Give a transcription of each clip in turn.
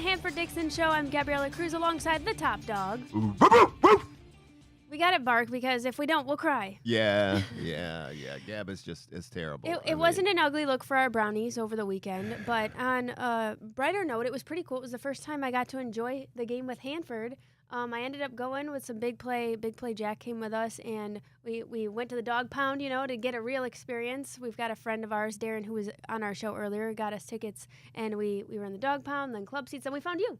Hanford Dixon Show. I'm Gabriella Cruz alongside the Top Dog. We got it, Bark, because if we don't, we'll cry. Yeah. Gab is it's terrible. It wasn't an ugly look for our Brownies over the weekend, but on a brighter note, it was pretty cool. It was the first time I got to enjoy the game with Hanford. I ended up going with some big play. Big Play Jack came with us, and we went to the dog pound, to get a real experience. We've got a friend of ours, Darren, who was on our show earlier, got us tickets, and we were in the dog pound, then club seats, and we found you.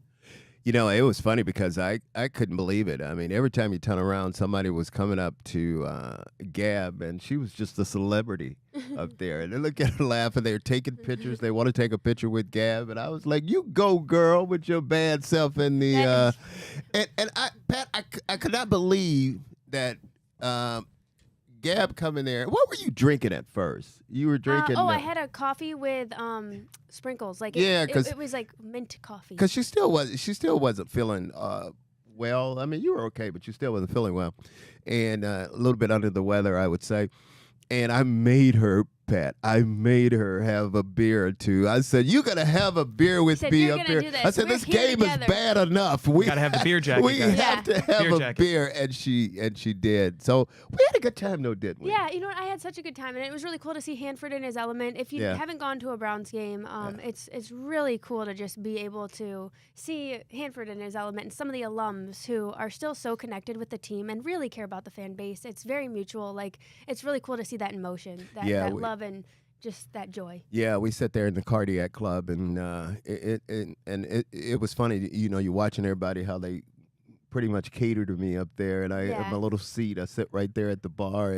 It was funny because I couldn't believe it. I mean, every time you turn around, somebody was coming up to Gab, and she was just a celebrity up there. And they look at her laugh, and they're taking pictures. They want to take a picture with Gab, and I was like, "You go, girl, with your bad self." In the I could not believe that. Gab coming there. What were you drinking at first? You were drinking. I had a coffee with sprinkles. It was like mint coffee. Because she still wasn't feeling well. I mean, you were okay, but you still wasn't feeling well, and a little bit under the weather, I would say. And I made her, Pat. I made her have a beer or two. I said, "You gotta have a beer with me up here." I said, "This game is bad enough. We gotta have the beer jacket. We have to have a beer," and she did. So we had a good time, though, didn't we? Yeah, you know what? I had such a good time, and it was really cool to see Hanford in his element. If you haven't gone to a Browns game, it's really cool to just be able to see Hanford in his element, and some of the alums who are still so connected with the team and really care about the fan base. It's very mutual. Like, it's really cool to see that in motion, that love and just that joy. Yeah, we sat there in the cardiac club, and it was funny. You're watching everybody how they pretty much cater to me up there, and I have my little seat. I sit right there at the bar,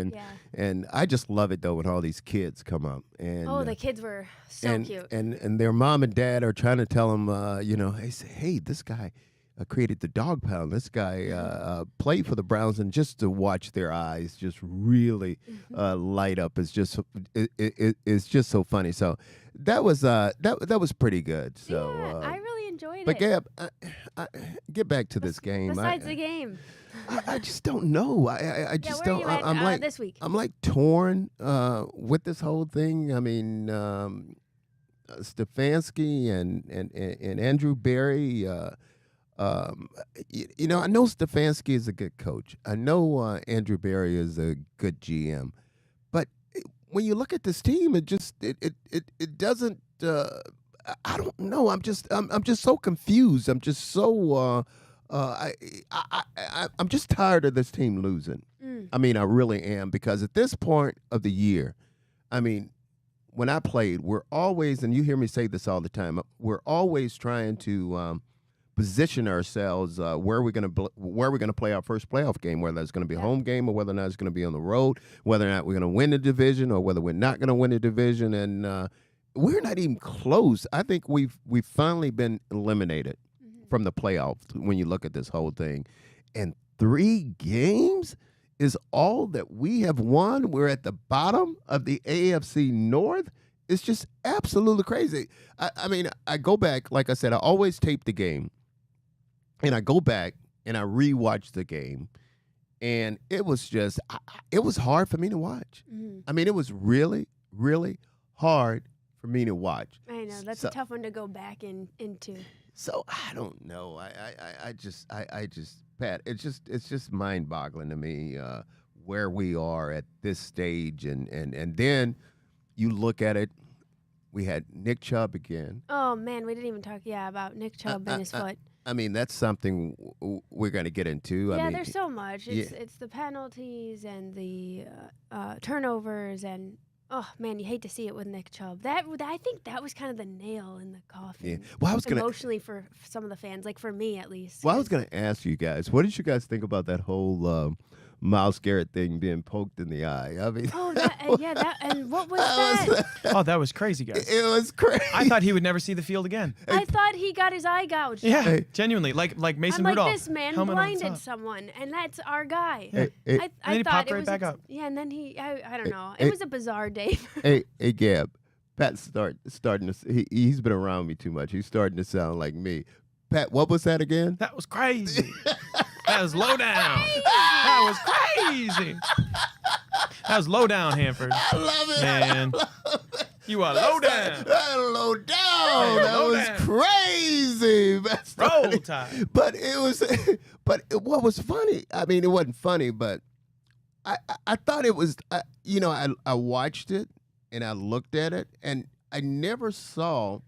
and I just love it though when all these kids come up. And the kids were so cute. And their mom and dad are trying to tell them, they say, "Hey, this guy created the dog pound. This guy played for the Browns," and just to watch their eyes just really light up is just it's just so funny. So that was pretty good. So I really enjoyed it. But Gab, I get back to this game. Besides the game, I just don't know. I just where don't. Are you I'm at, like this week. I'm like torn with this whole thing. I mean, Stefanski and Andrew Berry. I know Stefanski is a good coach. I know Andrew Berry is a good GM, but when you look at this team, it doesn't. I don't know. I'm just so confused. I'm just so. I'm just tired of this team losing. I mean, I really am, because at this point of the year, I mean, when I played, we're always, and you hear me say this all the time, we're always trying to. Position ourselves where we're going to play our first playoff game, whether it's going to be a home game or whether or not it's going to be on the road, whether or not we're going to win the division or whether we're not going to win the division, and we're not even close. I think we've finally been eliminated from the playoffs when you look at this whole thing, and 3 games is all that we have won. We're at the bottom of the AFC North. It's just absolutely crazy. I mean, I go back, like I said, I always tape the game. And I go back and I rewatch the game, and it was just, it was hard for me to watch. I mean, it was really, really hard for me to watch. I know, that's a tough one to go back into. So I don't know. I just, Pat, it's just mind-boggling to me where we are at this stage, and then you look at it. We had Nick Chubb again. Oh man, we didn't even talk about Nick Chubb and his foot. I mean, that's something we're going to get into. Yeah, I mean, there's so much. It's the penalties and the turnovers, and oh man, you hate to see it with Nick Chubb. I think that was kind of the nail in the coffin. Yeah. Well, I was emotionally for some of the fans, like for me at least. Well, I was going to ask you guys, what did you guys think about that whole Myles Garrett thing being poked in the eye? I mean, and what was that? Oh, that was crazy, guys. It was crazy. I thought he would never see the field again. I thought he got his eye gouged. Yeah, genuinely, like Mason Rudolph. This man blinded someone, and that's our guy. And then he popped right back up. Yeah, and then I don't know. It was a bizarre day. Hey, Gab, Pat's starting to. He's been around me too much. He's starting to sound like me. Pat, what was that again? That was crazy. That was low down. That was crazy. was low down, Hanford. I love it. Man. You are low down. Low down. That Low was down. crazy. Roll Tide. But it was, what was funny? I mean, it wasn't funny, but I thought it was. I watched it and I looked at it, and I never saw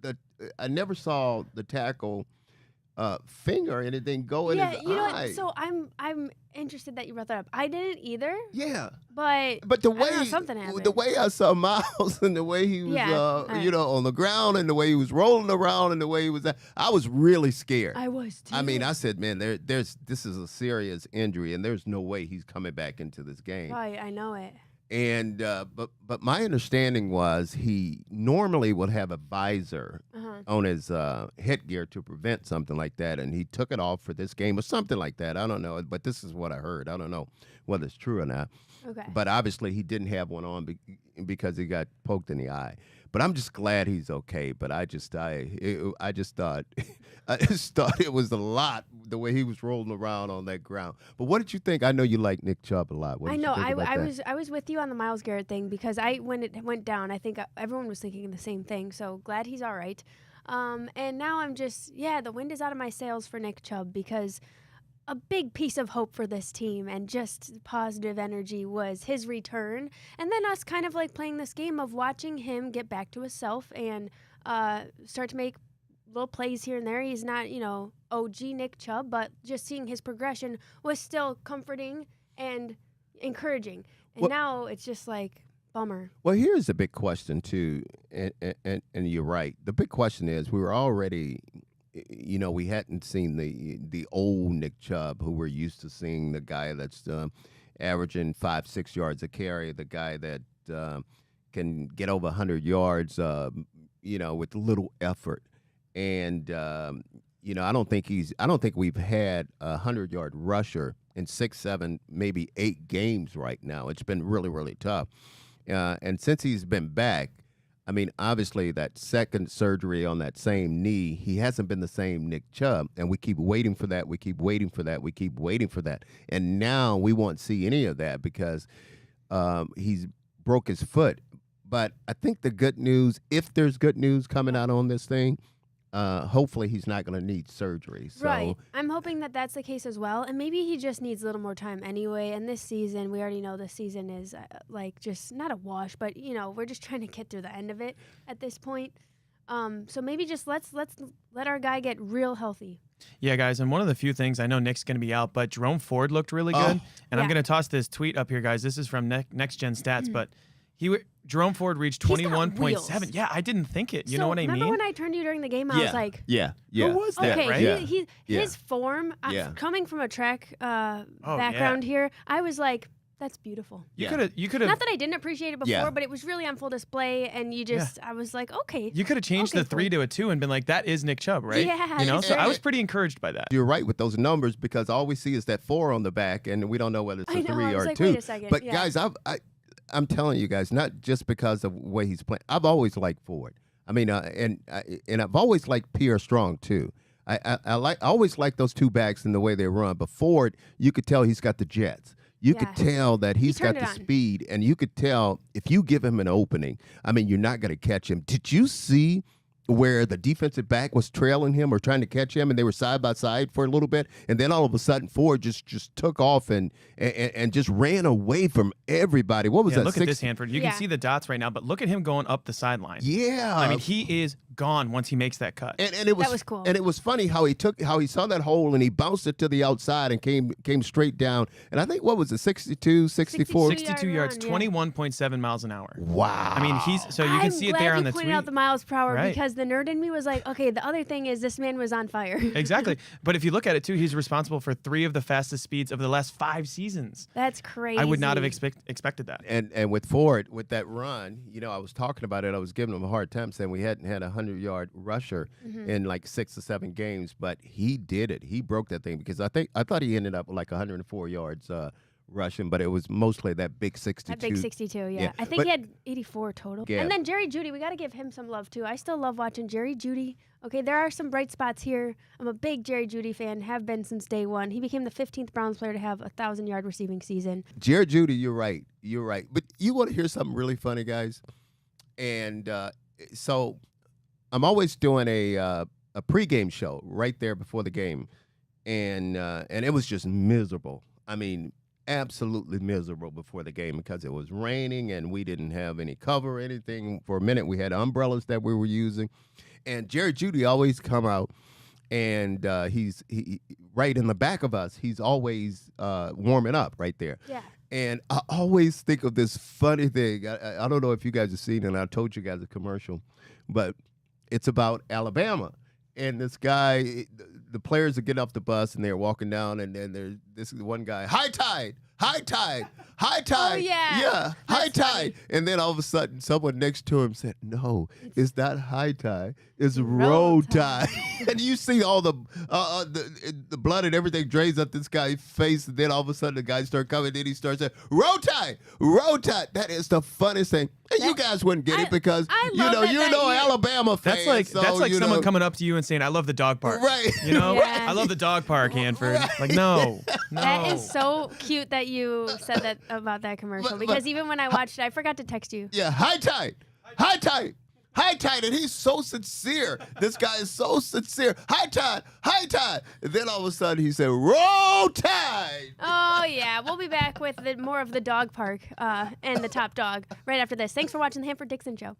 the tackle finger or anything go in his you know eye. what? So I'm interested that you brought that up. I didn't either, Yeah. but the I way don't know, something happened. the way I saw Miles and the way he was, Yeah, on the ground and the way he was rolling around and the way he was, I was really scared. I was too. I mean, I said, man, this is a serious injury, and there's no way he's coming back into this game. Right, I know it. And but my understanding was he normally would have a visor on his headgear to prevent something like that, and he took it off for this game or something like that. I don't know, but this is what I heard. I don't know whether it's true or not. Okay. But obviously he didn't have one on because he got poked in the eye. But I'm just glad he's okay. But I just thought it was a lot the way he was rolling around on that ground. But what did you think? I know you like Nick Chubb a lot. What I did know. you think about that? I was with you on the Myles Garrett thing because when it went down, I think everyone was thinking the same thing. So glad he's all right. And now I'm just the wind is out of my sails for Nick Chubb because a big piece of hope for this team and just positive energy was his return, and then us kind of like playing this game of watching him get back to himself and start to make little plays here and there. He's not, OG Nick Chubb, but just seeing his progression was still comforting and encouraging. And now it's just like, bummer. Well, here's a big question, too, and you're right. The big question is we were already, we hadn't seen the old Nick Chubb who we're used to seeing, the guy that's averaging 5-6 yards a carry, the guy that can get over 100 yards, with little effort. And I don't think we've had a 100-yard rusher in 6, 7, maybe 8 games right now. It's been really, really tough. And since he's been back, I mean, obviously that second surgery on that same knee, he hasn't been the same Nick Chubb. And we keep waiting for that. We keep waiting for that. We keep waiting for that. And now we won't see any of that because he's broke his foot. But I think the good news, if there's good news coming out on this thing, hopefully he's not going to need surgery. So. Right. I'm hoping that that's the case as well. And maybe he just needs a little more time anyway. And this season, we already know this season is just not a wash, but, we're just trying to get through the end of it at this point. So maybe just let's let our guy get real healthy. Yeah, guys, and one of the few things, I know Nick's going to be out, but Jerome Ford looked really good. And I'm going to toss this tweet up here, guys. This is from Next Gen Stats, but Jerome Ford reached 21.7. Yeah, I didn't think it. You know what I mean? Remember when I turned to you during the game? I was like, yeah. Who was that, okay, right? His form, coming from a track background here, I was like, that's beautiful. You could have. Not that I didn't appreciate it before, but it was really on full display, and I was like, okay. You could have changed the 3 to a 2 and been like, that is Nick Chubb, right? Yeah. So I was pretty encouraged by that. You're right with those numbers because all we see is that 4 on the back, and we don't know whether it's a 3 or a 2. Wait a second. But guys, I'm telling you guys, not just because of the way he's playing. I've always liked Ford. I mean, and I've always liked Pierre Strong too. I always like those two backs and the way they run. But Ford, you could tell he's got the jets. You could tell that he's got the speed, and you could tell if you give him an opening, I mean, you're not going to catch him. Did you see where the defensive back was trailing him or trying to catch him, and they were side by side for a little bit, and then all of a sudden Ford just took off and just ran away from everybody? What was that? Look at this, Hanford. You can see the dots right now, but look at him going up the sideline. Yeah, I mean, he is gone once he makes that cut. And it was, that was cool. And it was funny how he saw that hole and he bounced it to the outside and came straight down. And I think, what was it, 62, 64? 62 yards, 21.7 miles an hour. Wow. I mean, so you can see it there on the tweet. I'm glad you pointed out the miles per hour right. because the nerd in me was like, okay, the other thing is this man was on fire. Exactly. But if you look at it, too, he's responsible for 3 of the fastest speeds of the last 5 seasons. That's crazy. I would not have expected that. And with Ford, with that run, I was talking about it. I was giving him a hard time saying we hadn't had a 100-yard rusher in like 6 or 7 games, but he did it. He broke that thing because I thought he ended up with like 104 yards rushing, but it was mostly that big 62. That big 62, yeah. I think he had 84 total. Yeah. And then Jerry Jeudy, we got to give him some love too. I still love watching Jerry Jeudy. Okay, there are some bright spots here. I'm a big Jerry Jeudy fan, have been since day one. He became the 15th Browns player to have a 1,000-yard receiving season. Jerry Jeudy, you're right. But you want to hear something really funny, guys? And so I'm always doing a pregame show right there before the game, and it was just miserable. I mean, absolutely miserable before the game because it was raining and we didn't have any cover or anything. For a minute, we had umbrellas that we were using, and Jerry Jeudy always come out, and he's right in the back of us. He's always warming up right there. Yeah. And I always think of this funny thing. I don't know if you guys have seen it, and I told you guys a commercial, but it's about Alabama. And this guy, the players are getting off the bus, and they're walking down, and then there's this one guy, high tide, high tide, high tide. Oh, yeah. High tide. And then all of a sudden, someone next to him said, no, it's not high tide, it's roll tide. And you see all the blood and everything drains up this guy's face, and then all of a sudden the guy starts coming, then he starts saying, roll tide, roll tide. That is the funniest thing. And you guys wouldn't get it because you're no Alabama fan. That's like someone coming up to you and saying, I love the dog park. Right. You know? Yeah. I love the dog park, Hanford. Right. Like, no. That is so cute that you said that about that commercial, because even when I watched it, I forgot to text you. Yeah, high tide, high tide, high tide, and he's so sincere. This guy is so sincere. High tide, high tide. And then all of a sudden he said, roll tide. Oh, yeah. We'll be back with more of the dog park and the top dog right after this. Thanks for watching the Hanford Dixon Show.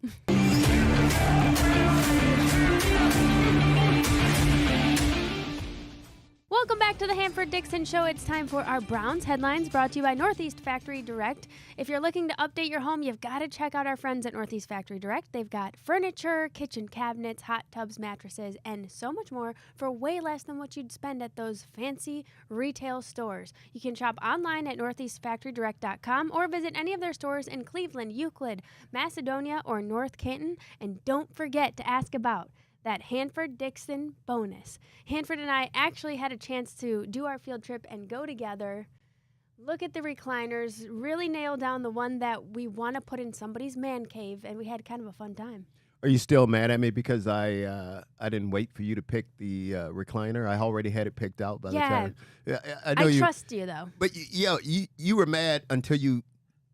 Welcome back to the Hanford Dixon Show. It's time for our Browns headlines, brought to you by Northeast Factory Direct. If you're looking to update your home, you've got to check out our friends at Northeast Factory Direct. They've got furniture, kitchen cabinets, hot tubs, mattresses, and so much more for way less than what you'd spend at those fancy retail stores. You can shop online at northeastfactorydirect.com or visit any of their stores in Cleveland, Euclid, Macedonia, or North Canton. And don't forget to ask about that Hanford Dixon bonus. Hanford and I actually had a chance to do our field trip and go together, look at the recliners, really nail down the one that we want to put in somebody's man cave, and we had kind of a fun time. Are you still mad at me because I didn't wait for you to pick the recliner? I already had it picked out by the time. I know I trust you, though. But you were mad until you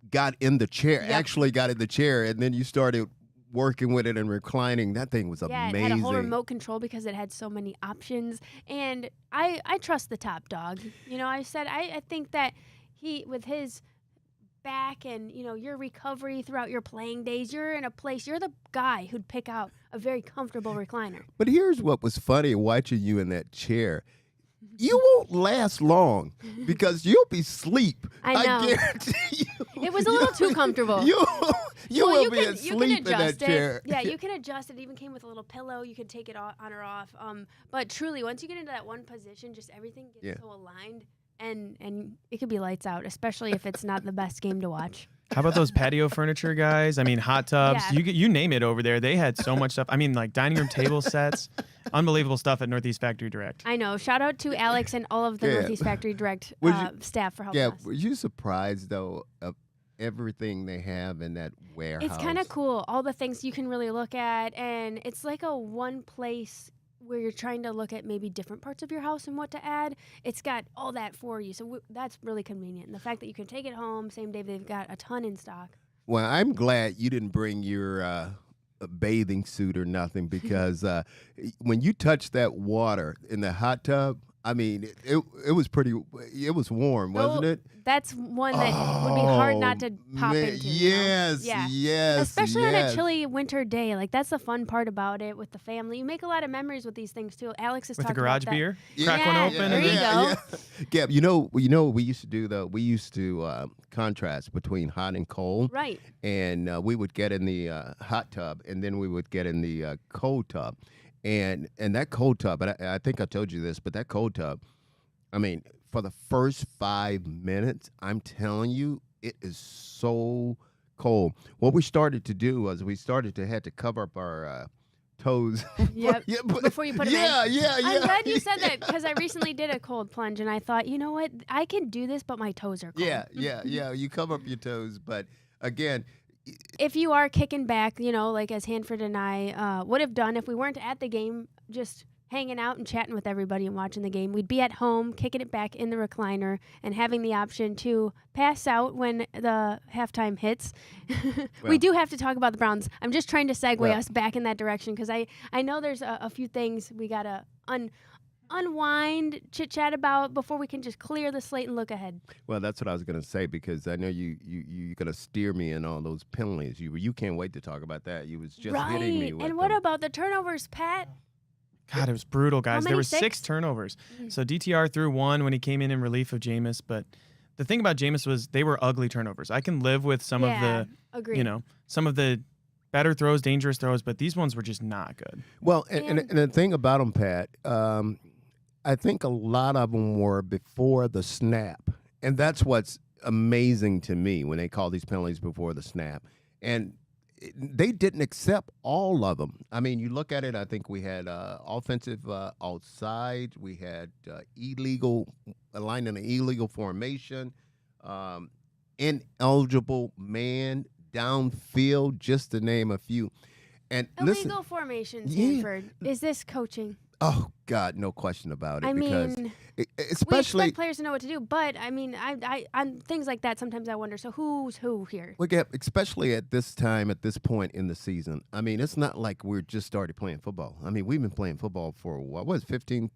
got in the chair, actually got in the chair, and then you started working with it and reclining. That thing was amazing. Yeah, it had a whole remote control because it had so many options. And I trust the top dog. You know, I said I think that he, with his back and, you know, your recovery throughout your playing days, you're in a place, you're the guy who'd pick out a very comfortable recliner. But here's what was funny watching you in that chair. You won't last long because you'll be asleep. I know. I guarantee you. It was a little too comfortable. You will be you asleep can in adjust that chair. Yeah, you can adjust it. It even came with a little pillow. You could take it on or off. But truly, once you get into that one position, just everything gets so aligned, and it could be lights out, especially if it's not the best game to watch. How about those patio furniture, guys? I mean, hot tubs. Yeah. You name it over there. They had so much stuff. I mean, like dining room table sets. Unbelievable stuff at Northeast Factory Direct. I know. Shout out to Alex and all of the Northeast Factory Direct staff for helping us. Were you surprised, though, of everything they have in that warehouse? It's kind of cool. All the things you can really look at, and it's like a one place where you're trying to look at maybe different parts of your house and what to add. It's got all that for you. So that's really convenient. And the fact that you can take it home same day, they've got a ton in stock. Well, I'm glad you didn't bring your a bathing suit or nothing because when you touch that water in the hot tub, I mean, it was warm, wasn't it? That's one that would be hard not to pop into. Yes, yes. Especially on a chilly winter day. Like, that's the fun part about it with the family. You make a lot of memories with these things, too. Alex has with talked the garage about that. beer? Yeah. Crack one open. There you go. Yeah. Gab, you know what we used to do, though? We used to contrast between hot and cold. Right. And we would get in the hot tub, and then we would get in the cold tub. And that cold tub, and I think I told you this, but that cold tub, I mean, for the first 5 minutes, I'm telling you, it is so cold. What we started to do was had to cover up our toes. Yep. Before you put them in. Yeah. I'm glad you said that because I recently did a cold plunge, and I thought, you know what? I can do this, but my toes are cold. Yeah. You cover up your toes, but again, if you are kicking back, you know, like as Hanford and I would have done if we weren't at the game, just hanging out and chatting with everybody and watching the game. We'd be at home, kicking it back in the recliner, and having the option to pass out when the halftime hits. We do have to talk about the Browns. I'm just trying to segue us back in that direction because I know there's a few things we got to unwind, chit-chat about before we can just clear the slate and look ahead. Well, that's what I was going to say because I know you're going to steer me in on those penalties. You can't wait to talk about that. You was just hitting me with and what about the turnovers, Pat? God, it was brutal, guys. There were 6? 6 turnovers. So DTR threw 1 when he came in relief of Jameis, but the thing about Jameis was they were ugly turnovers. I can live with some of the, some of the better throws, dangerous throws, but these ones were just not good. Well, and the thing about them, Pat, I think a lot of them were before the snap, and that's what's amazing to me when they call these penalties before the snap. And they didn't accept all of them. I mean, you look at it, I think we had offensive outside. We had illegal, aligned in an illegal formation, ineligible man, downfield, just to name a few. And illegal formations, Hanford. Is this coaching? Oh, God, no question about it. I mean, we expect players to know what to do, but I mean, I on things like that, sometimes I wonder, so who's who here? Look at, especially at this time, at this point in the season, I mean, it's not like we're just started playing football. I mean, we've been playing football for, what was it, 15?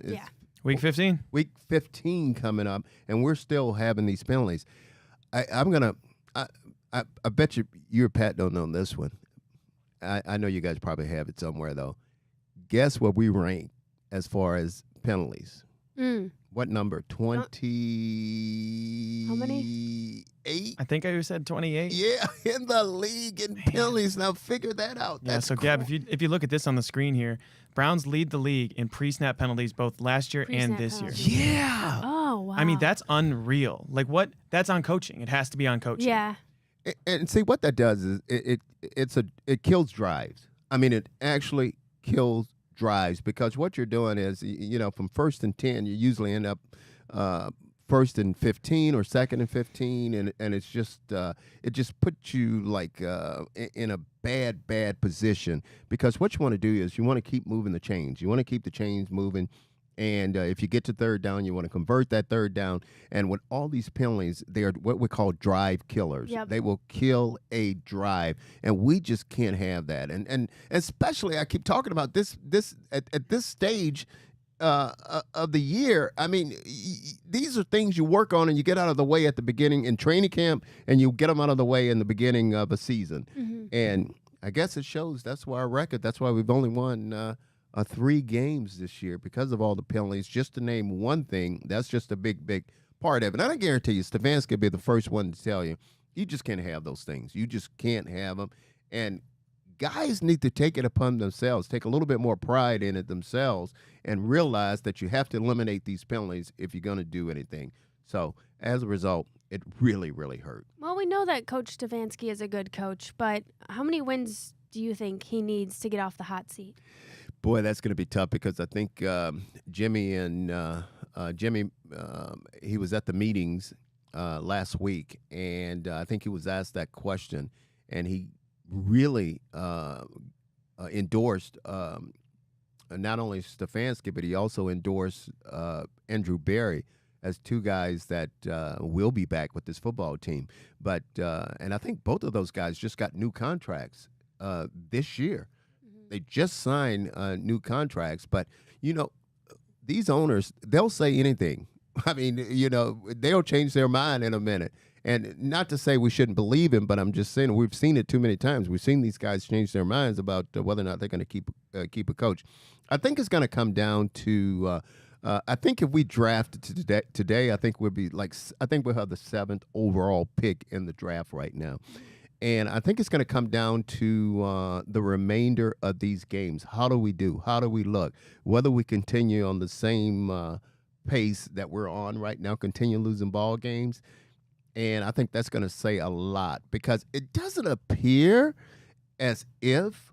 Yeah. Week 15? Week 15 coming up, and we're still having these penalties. I bet you, Pat, don't know this one. I know you guys probably have it somewhere, though. Guess what we rank as far as penalties? What number? 20. How many? 8? I think I said 28. Yeah, in the league in penalties. Now figure that out. Yeah, That's so Gab, if you look at this on the screen here, Browns lead the league in pre-snap penalties both last year and this year. Yeah. Oh, wow. I mean, that's unreal. Like what? That's on coaching. It has to be on coaching. Yeah. And see what that does is it kills drives. I mean, it actually kills drives because what you're doing is from 1st and 10 you usually end up 1st and 15 or 2nd and 15 and it's just it just puts you like in a bad position because what you want to do is you want to keep moving the chains. You want to keep the chains moving. And if you get to 3rd down, you want to convert that 3rd down. And with all these penalties, they are what we call drive killers. Yep. They will kill a drive, and we just can't have that. And especially, I keep talking about this at this stage of the year. I mean, these are things you work on and you get out of the way at the beginning in training camp, and you get them out of the way in the beginning of a season. Mm-hmm. And I guess it shows. That's why our record. That's why we've only won 3 games this year because of all the penalties. Just to name one thing, that's just a big part of it. And I guarantee you, Stefanski will be the first one to tell you, you just can't have those things. You just can't have them. And guys need to take it upon themselves, take a little bit more pride in it themselves, and realize that you have to eliminate these penalties if you're going to do anything. So as a result, it really, really hurt. Well, we know that Coach Stefanski is a good coach, but how many wins do you think he needs to get off the hot seat? Boy, that's going to be tough because I think Jimmy, he was at the meetings last week, and I think he was asked that question, and he really endorsed not only Stefanski, but he also endorsed Andrew Berry as 2 guys that will be back with this football team. But and I think both of those guys just got new contracts this year. They just signed new contracts, but these owners, they'll say anything. I mean, they'll change their mind in a minute. And not to say we shouldn't believe him, but I'm just saying we've seen it too many times. We've seen these guys change their minds about whether or not they're going to keep a coach. I think it's going to come down to. I think if we drafted today, I think we'll have the 7th overall pick in the draft right now. And I think it's going to come down to the remainder of these games. How do we do? How do we look? Whether we continue on the same pace that we're on right now, continue losing ball games. And I think that's going to say a lot because it doesn't appear as if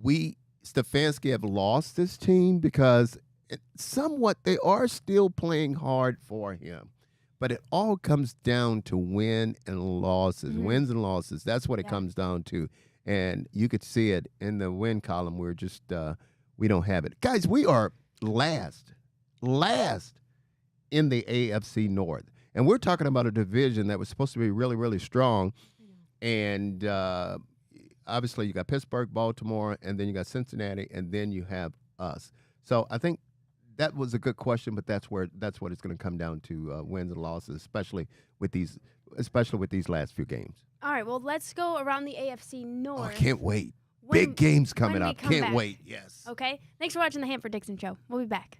Stefanski have lost this team because somewhat they are still playing hard for him. But it all comes down to wins and losses. That's what it comes down to. And you could see it in the win column. We're just we don't have it. Guys, we are last in the AFC North. And we're talking about a division that was supposed to be really, really strong. And obviously you got Pittsburgh, Baltimore, and then you got Cincinnati, and then you have us. So I think that was a good question, but that's what it's going to come down to, wins and losses, especially with these last few games. All right, well, let's go around the AFC North. Oh, I can't wait. Big games coming up. Can't wait. Yes. Okay. Thanks for watching the Hanford Dixon Show. We'll be back.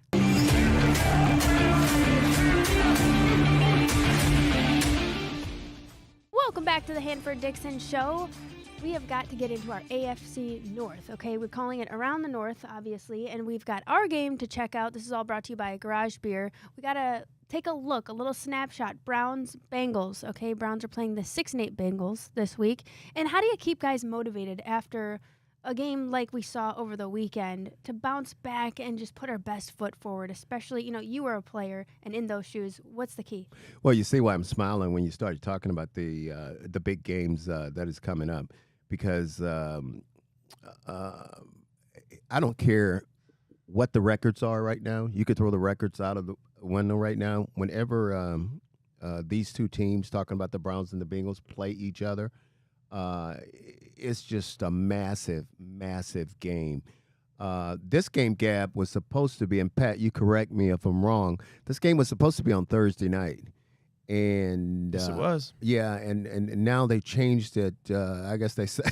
Welcome back to the Hanford Dixon Show. We have got to get into our AFC North, okay? We're calling it Around the North, obviously, and we've got our game to check out. This is all brought to you by Garage Beer. We got to take a look, a little snapshot. Browns-Bengals, okay? Browns are playing the 6-8 Bengals this week. And how do you keep guys motivated after a game like we saw over the weekend to bounce back and just put our best foot forward, especially, you were a player and in those shoes. What's the key? Well, you see why I'm smiling when you started talking about the big games that is coming up, because I don't care what the records are right now. You could throw the records out of the window right now. Whenever these two teams, talking about the Browns and the Bengals, play each other, it's just a massive, massive game. This game, Gab, was supposed to be, and Pat, you correct me if I'm wrong, this game was supposed to be on Thursday night. And yes, it was. Yeah, and now they changed it. I guess they say,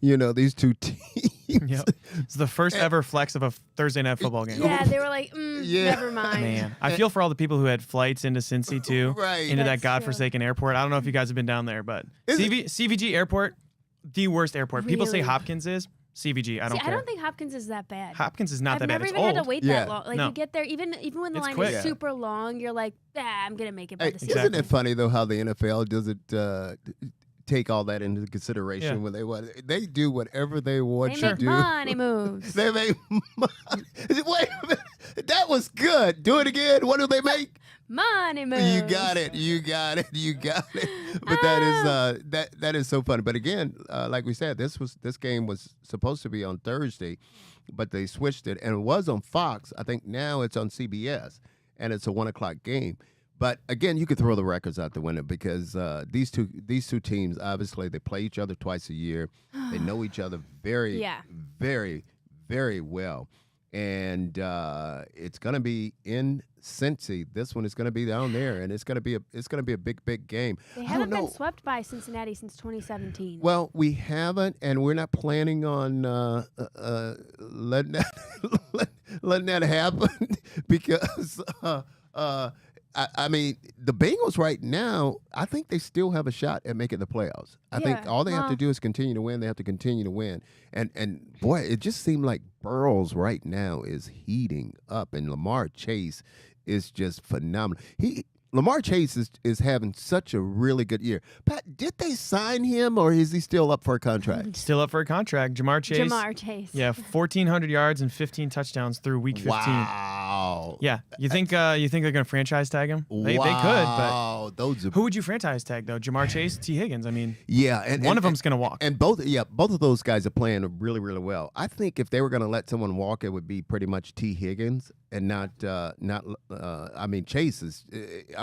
these two teams. Yep. It's the first ever flex of a Thursday night football game. Yeah, they were like, never mind. Man, I feel for all the people who had flights into Cincy too, right? Into that godforsaken airport. I don't know if you guys have been down there, but CVG Airport, the worst airport. Really? People say Hopkins is. CVG, I don't care. I don't think Hopkins is that bad. Hopkins is not that bad. I've It's never even old. had to wait that long. Like, No. you get there, even when the It's line quick. is super long, you're like, I'm going to make it by the season. Isn't it funny, though, how the NFL doesn't take all that into consideration when they do whatever they want They to make do. money moves. They make money. Wait a minute. That was good. Do it again. What do they make? Money moves. You got it. But that is so funny. But again, like we said, this game was supposed to be on Thursday, but they switched it, and it was on Fox. I think now it's on CBS, and it's a 1:00 game. But again, you could throw the records out the window because these two teams, obviously, they play each other twice a year. They know each other very, very, very well. And it's going to be in Cincy. This one is going to be down there, and it's going to be a big game. They haven't been swept by Cincinnati since 2017. Well, we haven't, and we're not planning on letting that happen because I mean, the Bengals right now, I think they still have a shot at making the playoffs. I think all they have to do is continue to win. They have to continue to win. And boy, it just seemed like Burrows right now is heating up, and Lamar Chase is just phenomenal. Lamar Chase is having such a really good year. Pat, did they sign him, or is he still up for a contract? Still up for a contract. Jamar Chase. Yeah, 1,400 yards and 15 touchdowns through week 15. Wow. Yeah, you think they're gonna franchise tag him? They could, but who would you franchise tag though? Jamar Chase, T. Higgins. I mean, and one of them's gonna walk. And both of those guys are playing really, really well. I think if they were gonna let someone walk, it would be pretty much T. Higgins and not. I mean, Chase is.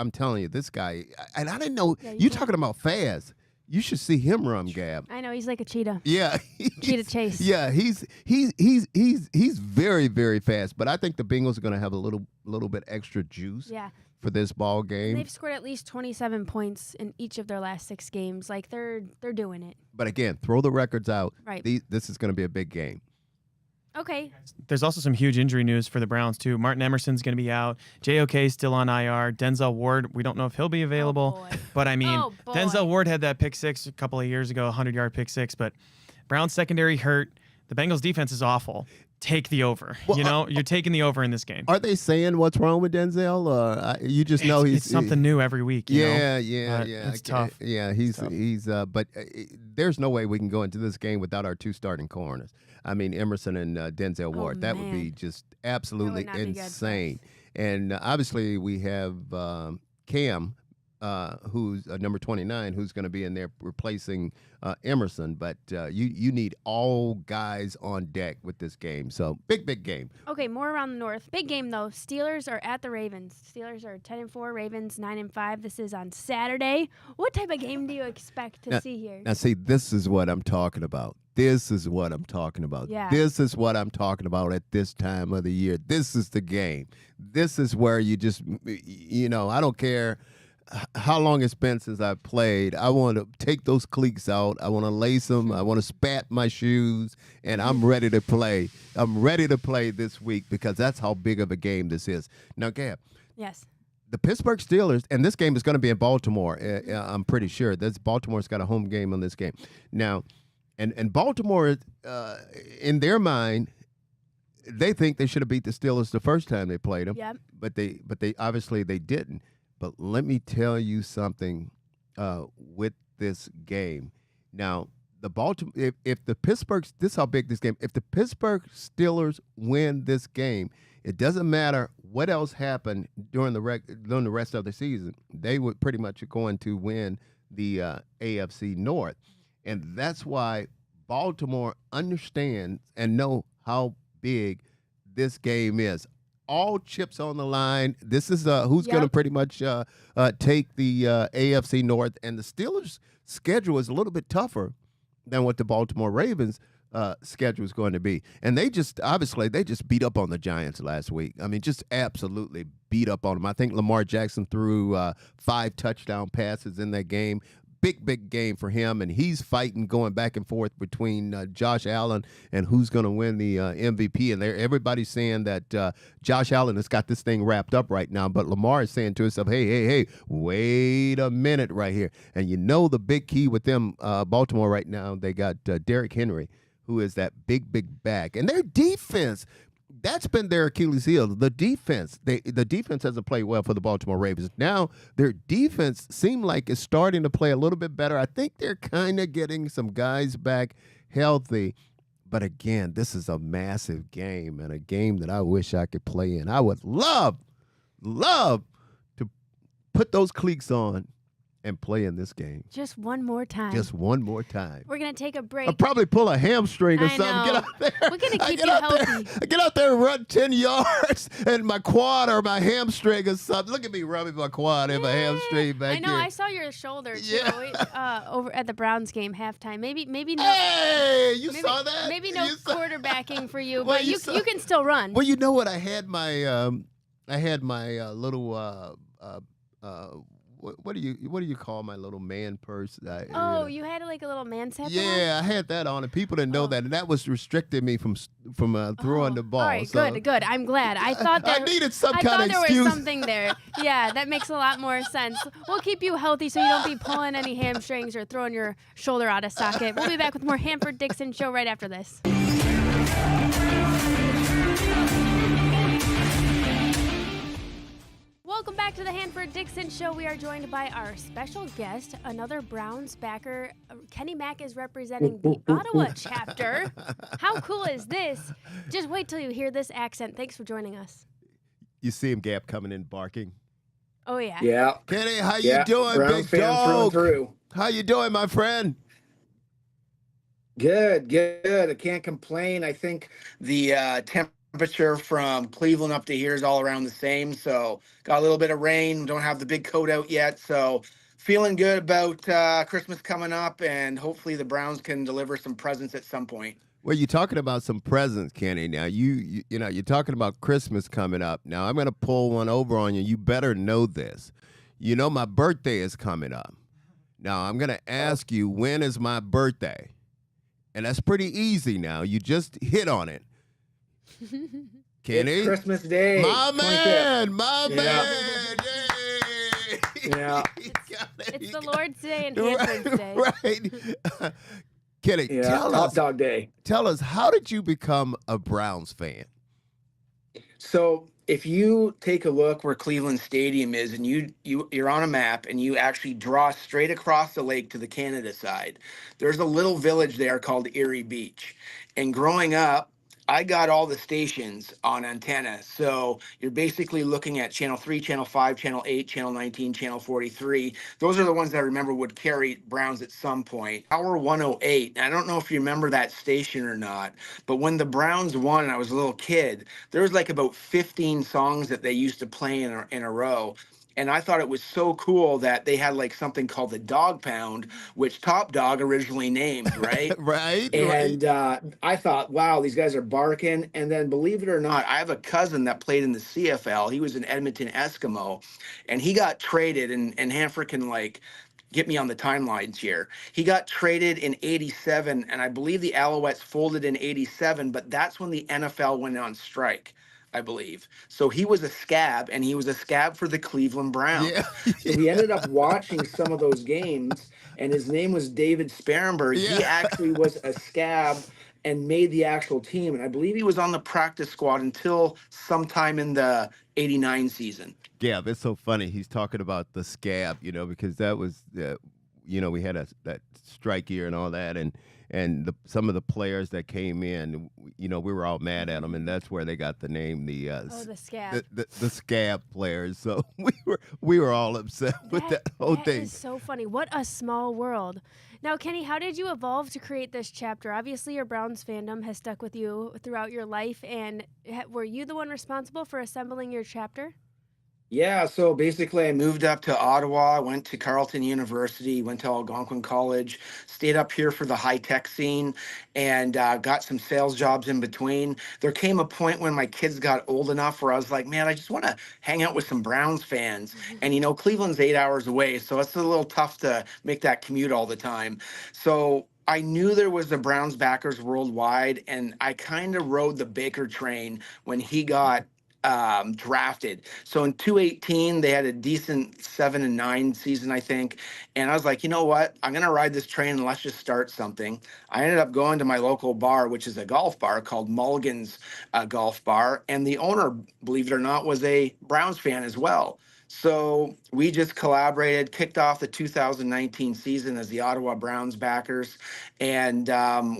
I'm telling you, this guy, and I didn't know. You talking about fast? You should see him run, Gab. I know, he's like a cheetah. Yeah, cheetah Chase. Yeah, he's very, very fast. But I think the Bengals are going to have a little bit extra juice. For this ball game. And they've scored at least 27 points in each of their last 6 games. Like they're doing it. But again, throw the records out. Right. This is going to be a big game. Okay. There's also some huge injury news for the Browns, too. Martin Emerson's going to be out. JOK is still on IR. Denzel Ward, we don't know if he'll be available. But, I mean, Denzel Ward had that pick 6 a couple of years ago, 100-yard pick 6. But Browns secondary hurt. The Bengals defense is awful. Take the over. Well, you're taking the over in this game. Are they saying what's wrong with Denzel? Or you just know it's something new every week. Yeah. It's tough. Yeah, he's but there's no way we can go into this game without our 2 starting corners. I mean, Emerson and Denzel Ward. That would be just absolutely insane. And obviously we have Cam who's number 29, who's going to be in there replacing Emerson. But you need all guys on deck with this game. So big game. Okay, more around the north. Big game though. Steelers are at the Ravens. Steelers are 10-4. Ravens 9-5. This is on Saturday. What type of game do you expect to see here? Now, see, this is what I'm talking about. This is what I'm talking about. Yeah. This is what I'm talking about at this time of the year. This is the game. This is where you just, I don't care how long it's been since I played. I want to take those cleats out. I want to lace them. I want to spat my shoes, and I'm ready to play. I'm ready to play this week because that's how big of a game this is. Now, Gab. Yes. The Pittsburgh Steelers, and this game is going to be in Baltimore. I'm pretty sure. Baltimore's got a home game on this game. Now, and Baltimore, in their mind, they think they should have beat the Steelers the first time they played them. Yep. But they obviously they didn't. But let me tell you something with this game. Now, if the Pittsburgh, this is how big this game. If the Pittsburgh Steelers win this game, it doesn't matter what else happened during the rest of the season. They would pretty much going to win the AFC North, and that's why Baltimore understands and know how big this game is. All chips on the line. This is who's going to pretty much take the AFC North, and the Steelers' schedule is a little bit tougher than what the Baltimore Ravens' schedule is going to be. And they just beat up on the Giants last week. I mean, just absolutely beat up on them. I think Lamar Jackson threw 5 touchdown passes in that game. Big game for him, and he's fighting, going back and forth between Josh Allen and who's going to win the MVP. And everybody's saying that Josh Allen has got this thing wrapped up right now, but Lamar is saying to himself, hey, wait a minute right here. And the big key with them, Baltimore right now, they got Derrick Henry, who is that big back. And their defense, that's been their Achilles heel. The defense hasn't played well for the Baltimore Ravens. Now their defense seems like it's starting to play a little bit better. I think they're kind of getting some guys back healthy. But again, this is a massive game and a game that I wish I could play in. I would love to put those cleats on and play in this game. Just one more time. We're going to take a break. I'll probably pull a hamstring or something. Know. Get out there. We're going to keep you healthy. I get out there and run 10 yards and my quad or my hamstring or something. Look at me rubbing my quad and my hamstring back I know. here. I saw your shoulder, too, over at the Browns game halftime. Maybe no. Hey, you saw that? Maybe no quarterbacking for you, but you can still run. Well, you know what? I had my little what do you call my little man purse? You had like a little man satchel? Yeah, I had that on, and people didn't know that, and that was restricting me from throwing the ball. All right, good. I'm glad. I thought I needed some kind of excuse. I thought there was something there. Yeah, that makes a lot more sense. We'll keep you healthy so you don't be pulling any hamstrings or throwing your shoulder out of socket. We'll be back with more Hanford Dixon Show right after this. Welcome back to the Hanford Dixon Show. We are joined by our special guest, another Browns backer. Kenny Mack is representing the Ottawa chapter. How cool is this? Just wait till you hear this accent. Thanks for joining us. You see him, Gap, coming in barking. Oh, yeah. Yeah. Kenny, how you doing, Browns big dog? Through. How you doing, my friend? Good. I can't complain. I think the temperature from Cleveland up to here is all around the same. So got a little bit of rain. Don't have the big coat out yet. So feeling good about Christmas coming up, and hopefully the Browns can deliver some presents at some point. Well, you're talking about some presents, Kenny. Now, you're talking about Christmas coming up. Now, I'm going to pull one over on you. You better know this. You know my birthday is coming up. Now, I'm going to ask you, when is my birthday? And that's pretty easy now. You just hit on it. Kenny? It's Christmas Day. My 25th. man. Yeah. It's the Lord's Day and Hanford's Day. Right. Kenny, Dog Day. Tell us, how did you become a Browns fan? So if you take a look where Cleveland Stadium is, and you're on a map and you actually draw straight across the lake to the Canada side, there's a little village there called Erie Beach. And growing up, I got all the stations on antenna. So you're basically looking at channel 3, channel 5, channel 8, channel 19, channel 43. Those are the ones that I remember would carry Browns at some point. Power 108. I don't know if you remember that station or not, but when the Browns won and I was a little kid, there was like about 15 songs that they used to play in a row. And I thought it was so cool that they had like something called the Dog Pound, which Top Dog originally named, right? Right. And I thought, wow, these guys are barking. And then, believe it or not, I have a cousin that played in the CFL. He was an Edmonton Eskimo, and he got traded. And Hanford can like get me on the timelines here. He got traded in '87, and I believe the Alouettes folded in '87. But that's when the NFL went on strike, I believe. So he was a scab, and he was a scab for the Cleveland Yeah. Browns. So we ended up watching some of those games, and his name was David Sparenberg. He Yeah. actually was a scab and made the actual team. And I believe he was on the practice squad until sometime in the '89 season. Yeah, it's so funny. He's talking about the scab, because that was, we had that strike year and all that, and some of the players that came in, we were all mad at them, and that's where they got the name The scab. the scab players. So we were all upset with that whole That thing. is so funny. What a small world. Now, Kenny, how did you evolve to create this chapter? Obviously, your Browns fandom has stuck with you throughout your life, and were you the one responsible for assembling your chapter? Yeah, so basically, I moved up to Ottawa, went to Carleton University, went to Algonquin College, stayed up here for the high tech scene, and got some sales jobs in between. There came a point when my kids got old enough where I was like, man, I just want to hang out with some Browns fans. And, Cleveland's 8 hours away, so it's a little tough to make that commute all the time. So I knew there was the Browns backers worldwide, and I kind of rode the Baker train when he got drafted. So in 2018, they had a decent 7-9 season, I think. And I was like, you know what? I'm going to ride this train and let's just start something. I ended up going to my local bar, which is a golf bar called Mulligan's Golf Bar. And the owner, believe it or not, was a Browns fan as well. So we just collaborated, kicked off the 2019 season as the Ottawa Browns backers, and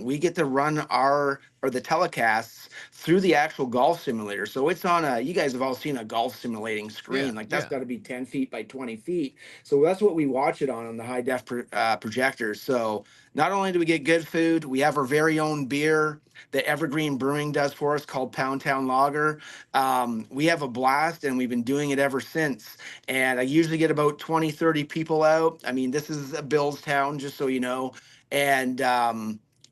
we get to run the telecasts through the actual golf simulator. So it's on you guys have all seen a golf simulating screen. Yeah, Like that's yeah. got to be 10 feet by 20 feet. So that's what we watch it on the high def projectors. So not only do we get good food, we have our very own beer that Evergreen Brewing does for us called Pound Town Lager. We have a blast, and we've been doing it ever since. And I usually get about 20, 30 people out. I mean, this is a Bills town, just so you know. And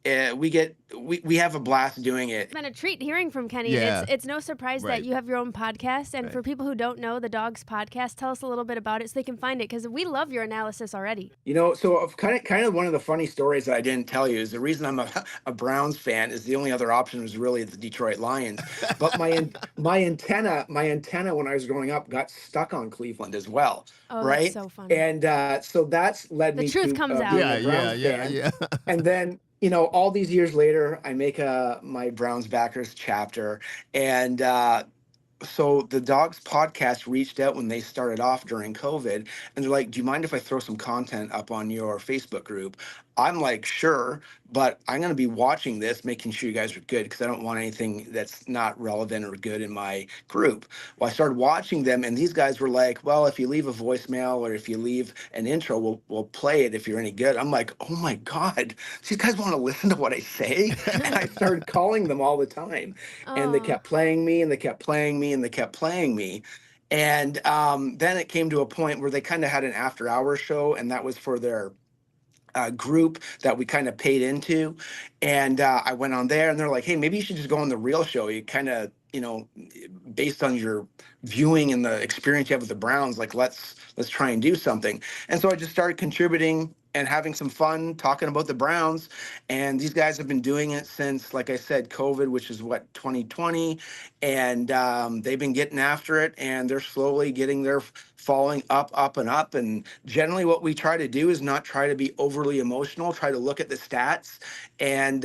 we have a blast doing it. It's been a treat hearing from Kenny. Yeah. It's no surprise Right. that you have your own podcast. And Right. for people who don't know the Dawgs podcast, tell us a little bit about it so they can find it, because we love your analysis already. So kind of one of the funny stories that I didn't tell you is the reason I'm a Browns fan is the only other option was really the Detroit Lions. But my antenna when I was growing up got stuck on Cleveland as well. Oh, Right. that's so funny. And so that's led The me truth to comes out. being Yeah, a Browns yeah, fan. yeah. And then, all these years later, I make my Browns backers chapter. And so the Dawgs podcast reached out when they started off during COVID, and they're like, do you mind if I throw some content up on your Facebook group? I'm like, sure, but I'm going to be watching this, making sure you guys are good, because I don't want anything that's not relevant or good in my group. Well, I started watching them, and these guys were like, well, if you leave a voicemail or if you leave an intro, we'll play it if you're any good. I'm like, oh my God, these guys want to listen to what I say? And I started calling them all the time. And they Oh. kept playing me, and they kept playing me, and they kept playing me. And then it came to a point where they kind of had an after hours show, and that was for their group that we kind of paid into. And I went on there, and they're like, hey, maybe you should just go on the real show. You kind of, based on your viewing and the experience you have with the Browns, like let's try and do something. And so I just started contributing and having some fun talking about the Browns. And these guys have been doing it since, like I said, COVID, which is 2020. And they've been getting after it, and they're slowly getting their falling up and up. And generally what we try to do is not try to be overly emotional, try to look at the stats and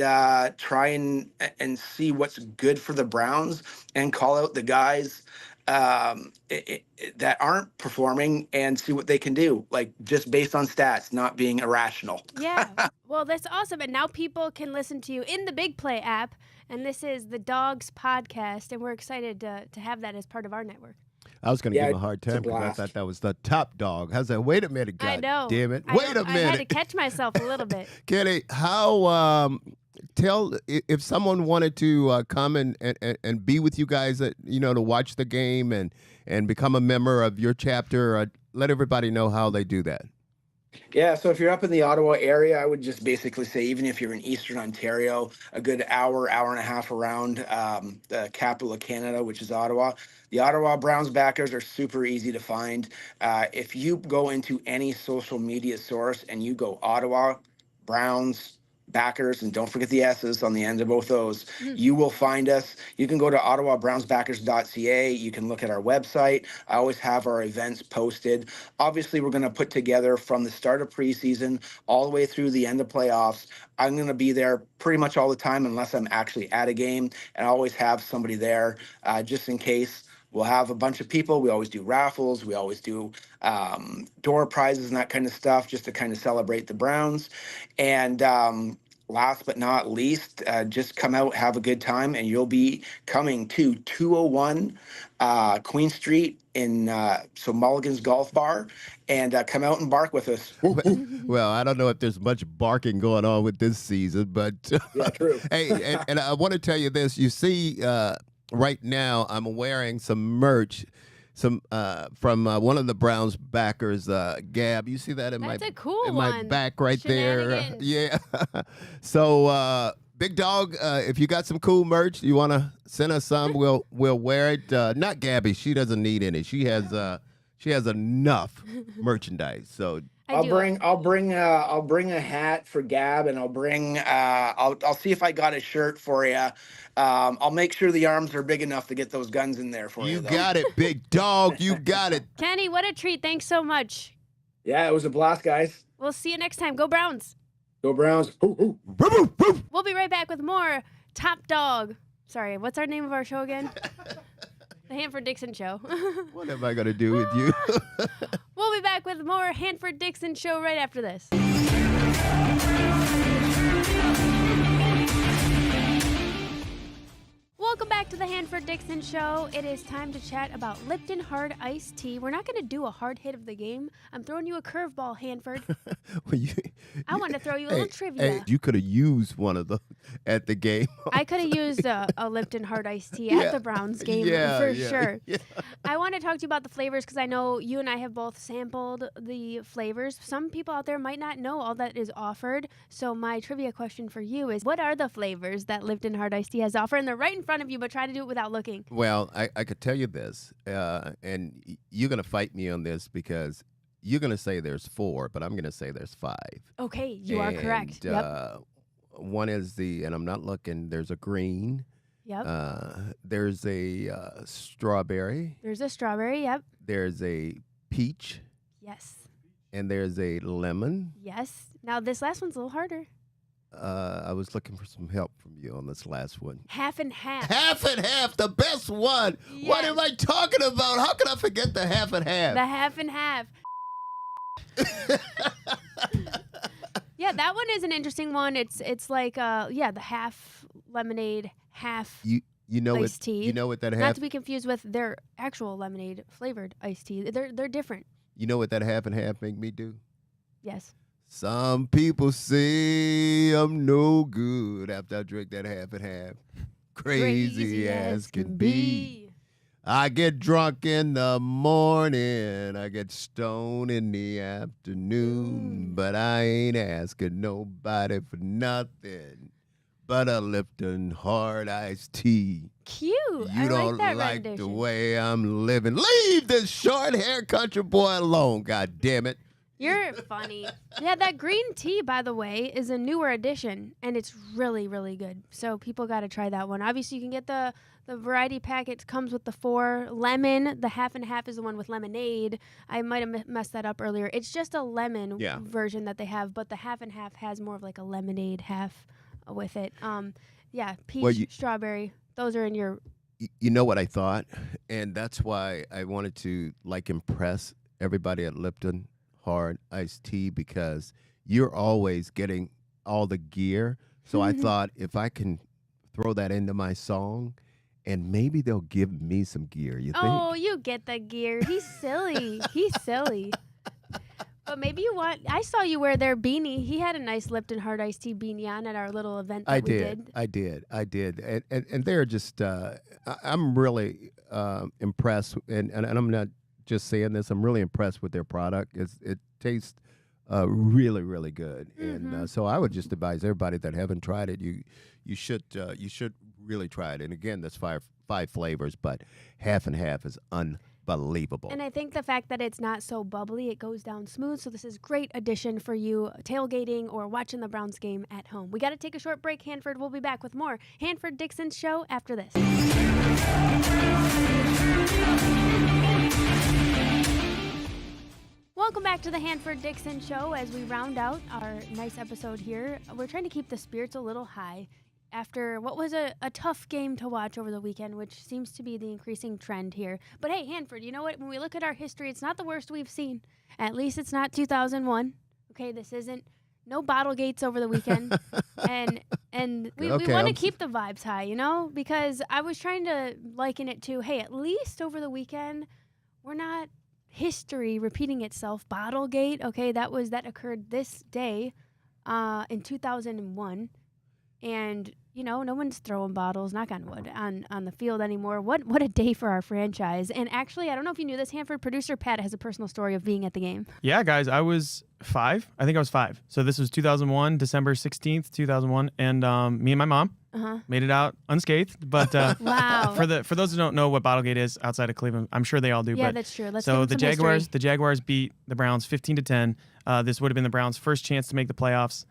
try and see what's good for the Browns and call out the guys that aren't performing and see what they can do, like just based on stats, not being irrational. Yeah. Well, that's awesome. And now people can listen to you in the Big Play app. And this is the Dawgs podcast. And we're excited to have that as part of our network. I was going to Yeah, give him a hard time because I thought that was the top dog. I was like, wait a minute, God I know. damn it. I Wait know. a minute. I had to catch myself a little bit. Kenny, how tell if someone wanted to come and be with you guys, to watch the game and become a member of your chapter, let everybody know how they do that. Yeah, so if you're up in the Ottawa area, I would just basically say, even if you're in Eastern Ontario, a good hour and a half around the capital of Canada, which is Ottawa. The Ottawa Browns backers are super easy to find. If you go into any social media source and you go Ottawa Browns backers, and don't forget the S's on the end of both those, you will find us. You can go to ottawabrownsbackers.ca. You can look at our website. I always have our events posted. Obviously, we're going to put together from the start of preseason all the way through the end of playoffs. I'm going to be there pretty much all the time unless I'm actually at a game, and I always have somebody there just in case. We'll have a bunch of people. We always do raffles. We always do door prizes and that kind of stuff just to kind of celebrate the Browns. And last but not least, just come out, have a good time, and you'll be coming to 201 Queen Street in Mulligan's Golf Bar, and come out and bark with us. Well, I don't know if there's much barking going on with this season, but yeah, true. Hey, and I want to tell you this. You see, right now I'm wearing some merch. From one of the Browns backers, Gab. You see that in That's a cool my back right there? Yeah. So, Big Dog, if you got some cool merch, you want to send us some, we'll wear it. Not Gabby, she doesn't need any. She has enough merchandise. So I'll bring a hat for Gab, and I'll bring I'll see if I got a shirt for you. I'll make sure the arms are big enough to get those guns in there for you. You got it, Big Dog. You got it. Kenny, what a treat. Thanks so much. Yeah, it was a blast, guys. We'll see you next time. Go Browns. Go Browns. We'll be right back with more Top Dog. Sorry, what's our name of our show again? The Hanford Dixon Show. What am I going to do with you? We'll be back with more Hanford Dixon Show right after this. Welcome back to the Hanford Dixon Show. It is time to chat about Lipton Hard Iced Tea. We're not going to do a hard hit of the game. I'm throwing you a curveball, Hanford. I want to throw you a little trivia. Hey, you could have used one of them at the game. I could have used a Lipton Hard Iced Tea at the Browns game for sure. Yeah. I want to talk to you about the flavors because I know you and I have both sampled the flavors. Some people out there might not know all that is offered. So my trivia question for you is, what are the flavors that Lipton Hard Iced Tea has to offer? And they're right in front of you, but try to do it without looking. Well, I could tell you this, and you're going to fight me on this because you're going to say there's 4, but I'm going to say there's 5. Okay, you are correct. Yep. One is and I'm not looking, there's a green. Yep. There's a strawberry. There's a strawberry, yep. There's a peach. Yes. And there's a lemon. Yes. Now, this last one's a little harder. I was looking for some help from you on this last one. Half and half. Half and half, the best one. Yes. What am I talking about? How can I forget the half and half? The half and half. Yeah, that one is an interesting one. It's like the half lemonade, half iced tea. You know what that half? Not to be confused with their actual lemonade flavored iced tea. They're different. You know what that half and half make me do? Yes. Some people say I'm no good after I drink that half and half. Crazy as can be. I get drunk in the morning, I get stoned in the afternoon, but I ain't asking nobody for nothing but a Lipton Hard Iced Tea. Cute. You don't like the way I'm living. Leave this short hair country boy alone, God damn it. You're funny. Yeah, that green tea, by the way, is a newer addition, and it's really, really good. So people got to try that one. Obviously, you can get the variety pack. It comes with the 4 lemon. The half and half is the one with lemonade. I might have messed that up earlier. It's just a lemon version that they have, but the half and half has more of like a lemonade half with it. Peach, strawberry. Those are in your You know what I thought, and that's why I wanted to impress everybody at Lipton Hard Iced Tea, because you're always getting all the gear. So I thought if I can throw that into my song, and maybe they'll give me some gear. You think? Oh, you get the gear. He's silly. He's silly. But maybe you want. I saw you wear their beanie. He had a nice Lipton Hard Iced Tea beanie on at our little event that we did. I did, and they're just. I'm really impressed, and I'm not just saying this. I'm really impressed with their product. It tastes really, really good, and so I would just advise everybody that haven't tried it. You should really try it. And again, there's five flavors, but half and half is unbelievable. And I think the fact that it's not so bubbly, it goes down smooth. So this is great addition for you tailgating or watching the Browns game at home. We got to take a short break. Hanford will be back with more Hanford Dixon Show after this. Welcome back to the Hanford Dixon Show as we round out our nice episode here. We're trying to keep the spirits a little high after what was a tough game to watch over the weekend, which seems to be the increasing trend here. But hey, Hanford, you know what? When we look at our history, it's not the worst we've seen. At least it's not 2001. Okay, this isn't no bottle gates over the weekend. and we want to keep the vibes high, you know? Because I was trying to liken it to, hey, at least over the weekend, we're not history repeating itself. Bottlegate, okay, that occurred this day in 2001. And, you know, no one's throwing bottles, knock on wood, on the field anymore. What a day for our franchise. And actually, I don't know if you knew this, Hanford, producer Pat has a personal story of being at the game. Yeah, guys, I was 5. I think I was 5. So this was 2001, December 16th, 2001. And me and my mom made it out unscathed. But wow. For those who don't know what Bottlegate is outside of Cleveland, I'm sure they all do. Yeah, but that's true. Let's so give them some history. the Jaguars beat the Browns 15-10. This would have been the Browns' first chance to make the playoffs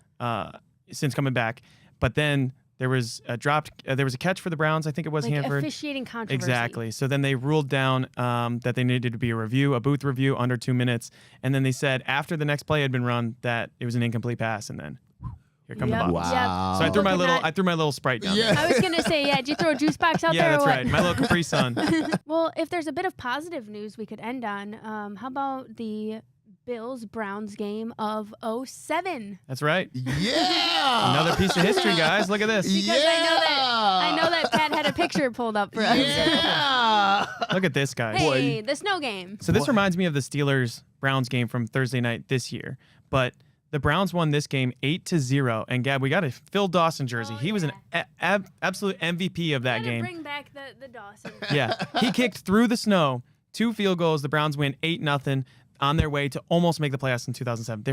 since coming back. But then there was a catch for the Browns. I think it was Hanford. Officiating controversy. Exactly. So then they ruled down that they needed to be a booth review under 2 minutes. And then they said after the next play had been run that it was an incomplete pass. And then here come the bottles. Wow. So I threw my little Sprite down. Yeah. I was going to say, did you throw a juice box out there Yeah, or that's what? right. My little Capri Sun. Well, if there's a bit of positive news we could end on, how about the Bills-Browns game of 2007? That's right. Yeah. Another piece of history, guys. Look at this. Because I know that Pat had a picture pulled up for us. Yeah. Look at this, guys. Hey, the snow game. So this reminds me of the Steelers-Browns game from Thursday night this year. But the Browns won this game 8-0. And Gab, we got a Phil Dawson jersey. He was an absolute MVP of that game. Bring back the Dawson. Yeah. He kicked through the snow, 2 field goals. The Browns win 8-0. On their way to almost make the playoffs in 2007.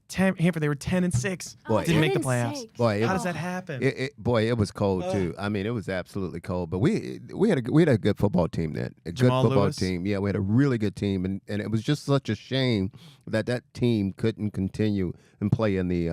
Hanford, they were 10-6. Boy, didn't make the playoffs. Boy, how does that happen? It was cold too. I mean, it was absolutely cold. But we had a good football team then. A Jamal good football Lewis. team. Yeah, we had a really good team, and it was just such a shame that team couldn't continue and play in the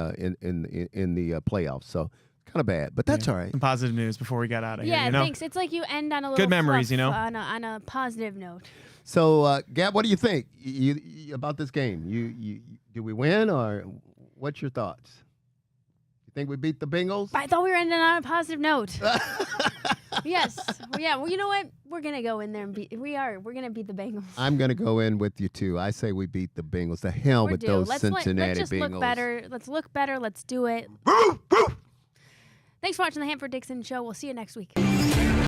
playoffs. So kind of bad, but that's all right. Some positive news before we got out of here. Yeah, you know? thanks. It's like you end on a little Good memories, fluff, you know? on a positive note. So, Gab, what do you think you about this game? You do we win, or what's your thoughts? You think we beat the Bengals? I thought we were ending on a positive note. Yes. Yeah. Well, you know what? We're gonna go in there and beat. We're gonna beat the Bengals. I'm gonna go in with you too. I say we beat the Bengals. The hell with those Cincinnati let's just Bengals. look better. Let's look better. Let's do it. Thanks for watching the Hanford Dixon Show. We'll see you next week.